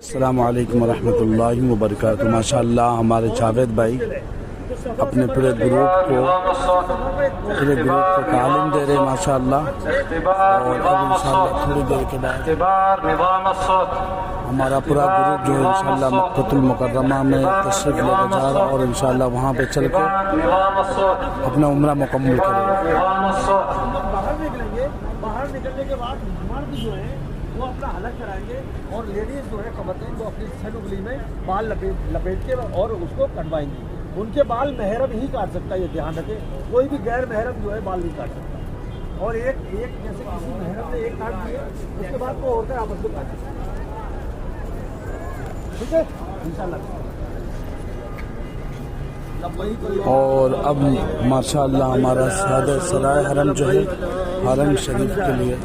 السلام علیکم ورحمۃ اللہ وبرکاتہ۔ ماشاءاللہ ہمارے جاوید بھائی اپنے پورے گروپ کو تعلیم دے رہے ماشاءاللہ، اور اب انشاءاللہ تھوڑی دیر کے بعد ہمارا پورا گروپ جو ہے انشاءاللہ مکۃ المکرمہ میں تشریف لے کر جا رہا، اور انشاءاللہ وہاں پہ چل کے اپنا عمرہ مکمل کرے گا۔ باہر نکلنے کے بعد مرد جو ہے وہ اپنا حلق کرائیں گے، اور لیڈیز جو ہے خواتین وہ اپنی سن انگلی میں بال لپیٹ کے اور اس کو کٹوائیں گی۔ ان کے بال محرم ہی کاٹ سکتا ہے، یہ دھیان رکھیں، کوئی بھی غیر محرم جو ہے بال نہیں کاٹ سکتا۔ اور ایک جیسے کسی محرم نے ایک کاٹ دیا، اس کے بعد وہ ہوتا ہے آپس میں کاٹ سکتا ہے، ٹھیک ہے انشاءاللہ۔ اور اب ماشاءاللہ ہمارا سرائے حرم جو ہے حرم شریف کے لیے